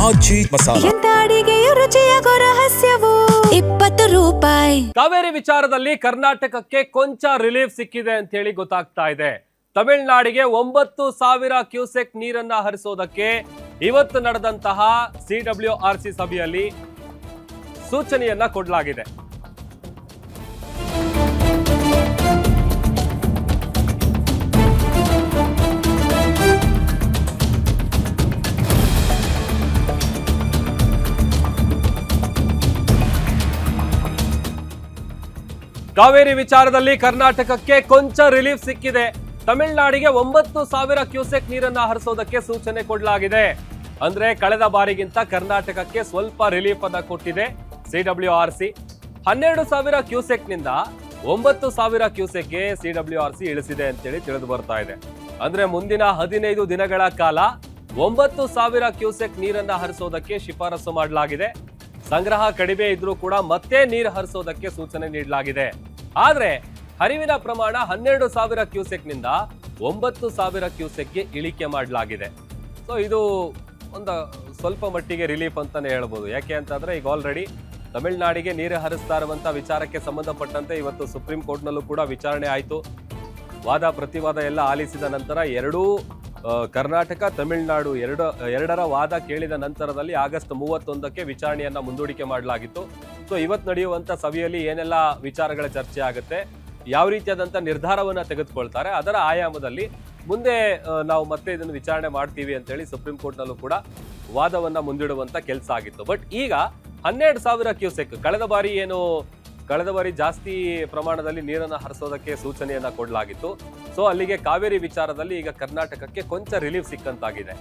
ಆಚಿ ಮಸಾಲ. ಎಂತ ಅಡಿಗೆಯ ರುಚಿಯಾಗೋ ರಹಸ್ಯವು 20 ರೂಪಾಯಿ. ಕಾವೇರಿ ವಿಚಾರದಲ್ಲಿ ಕರ್ನಾಟಕಕ್ಕೆ ಕೊಂಚ ರಿಲೀಫ್ ಸಿಕ್ಕಿದೆ ಅಂತ ಹೇಳಿ ಗೊತ್ತಾಗ್ತಾ ಇದೆ. ತಮಿಳುನಾಡಿಗೆ 9,000 ಕ್ಯೂಸೆಕ್ ನೀರನ್ನ ಹರಿಸೋದಕ್ಕೆ ಇವತ್ತು ನಡೆದಂತಹ CWRC ಸಭೆಯಲ್ಲಿ ಸೂಚನೆಯನ್ನ ಕೊಡಲಾಗಿದೆ. ಕಾವೇರಿ ವಿಚಾರದಲ್ಲಿ ಕರ್ನಾಟಕಕ್ಕೆ ಕೊಂಚ ರಿಲೀಫ್ ಸಿಕ್ಕಿದೆ. ತಮಿಳುನಾಡಿಗೆ 9,000 ಕ್ಯೂಸೆಕ್ ನೀರನ್ನ ಹರಿಸೋದಕ್ಕೆ ಸೂಚನೆ ಕೊಡಲಾಗಿದೆ. ಅಂದ್ರೆ ಕಳೆದ ಬಾರಿಗಿಂತ ಕರ್ನಾಟಕಕ್ಕೆ ಸ್ವಲ್ಪ ರಿಲೀಫ್ ಅನ್ನ ಕೊಟ್ಟಿದೆ CWRC. 12,000 ಕ್ಯೂಸೆಕ್ ನಿಂದ 9,000 ಕ್ಯೂಸೆಕ್ಗೆ CWRC ಇಳಿಸಿದೆ ಅಂತೇಳಿ ತಿಳಿದು ಬರ್ತಾ ಇದೆ. ಅಂದ್ರೆ ಮುಂದಿನ 15 ದಿನಗಳ ಕಾಲ 9,000 ಕ್ಯೂಸೆಕ್ ನೀರನ್ನ ಹರಿಸೋದಕ್ಕೆ ಶಿಫಾರಸು ಮಾಡಲಾಗಿದೆ. ಸಂಗ್ರಹ ಕಡಿಮೆ ಇದ್ರೂ ಕೂಡ ಮತ್ತೆ ನೀರು ಹರಿಸೋದಕ್ಕೆ ಸೂಚನೆ ನೀಡಲಾಗಿದೆ. ಆದ್ರೆ ಹರಿವಿನ ಪ್ರಮಾಣ 12,000 ಕ್ಯೂಸೆಕ್ ನಿಂದ 9,000 ಕ್ಯೂಸೆಕ್ಗೆ ಇಳಿಕೆ ಮಾಡಲಾಗಿದೆ. ಸೊ ಇದು ಒಂದು ಸ್ವಲ್ಪ ಮಟ್ಟಿಗೆ ರಿಲೀಫ್ ಅಂತಾನೆ ಹೇಳ್ಬೋದು. ಯಾಕೆ ಅಂತಂದ್ರೆ ಈಗ ಆಲ್ರೆಡಿ ತಮಿಳುನಾಡಿಗೆ ನೀರು ಹರಿಸ್ತಾ ಇರುವಂತಹ ವಿಚಾರಕ್ಕೆ ಸಂಬಂಧಪಟ್ಟಂತೆ ಇವತ್ತು ಸುಪ್ರೀಂ ಕೋರ್ಟ್ನಲ್ಲೂ ಕೂಡ ವಿಚಾರಣೆ ಆಯಿತು. ವಾದ ಪ್ರತಿವಾದ ಎಲ್ಲ ಆಲಿಸಿದ ನಂತರ ಎರಡೂ ಕರ್ನಾಟಕ ತಮಿಳುನಾಡು ಎರಡರ ವಾದ ಕೇಳಿದ ನಂತರದಲ್ಲಿ ಆಗಸ್ಟ್ 31ಕ್ಕೆ ವಿಚಾರಣೆಯನ್ನ ಮುಂದೂಡಿಕೆ ಮಾಡಲಾಗಿತ್ತು. ಸೊ ಇವತ್ತು ನಡೆಯುವಂತ ಸಭೆಯಲ್ಲಿ ಏನೆಲ್ಲ ವಿಚಾರಗಳ ಚರ್ಚೆ ಆಗುತ್ತೆ, ಯಾವ ರೀತಿಯಾದಂಥ ನಿರ್ಧಾರವನ್ನ ತೆಗೆದುಕೊಳ್ತಾರೆ, ಅದರ ಆಯಾಮದಲ್ಲಿ ಮುಂದೆ ನಾವು ಮತ್ತೆ ಇದನ್ನು ವಿಚಾರಣೆ ಮಾಡ್ತೀವಿ ಅಂತೇಳಿ ಸುಪ್ರೀಂ ಕೋರ್ಟ್ನಲ್ಲೂ ಕೂಡ ವಾದವನ್ನ ಮುಂದಿಡುವಂತ ಕೆಲಸ ಆಗಿತ್ತು. ಬಟ್ ಈಗ 12,000 ಕ್ಯೂಸೆಕ್ ಕಳೆದ ಬಾರಿ ಜಾಸ್ತಿ ಪ್ರಮಾಣದಲ್ಲಿ ನೀರನ್ನು ಹರಿಸೋದಕ್ಕೆ ಸೂಚನೆಯನ್ನ ಕೊಡಲಾಗಿತ್ತು. ಸೊ ಅಲ್ಲಿಗೆ ಕಾವೇರಿ ವಿಚಾರದಲ್ಲಿ ಈಗ ಕರ್ನಾಟಕಕ್ಕೆ ಕೊಂಚ ರಿಲೀಫ್ ಸಿಕ್ಕಂತಾಗಿದೆ.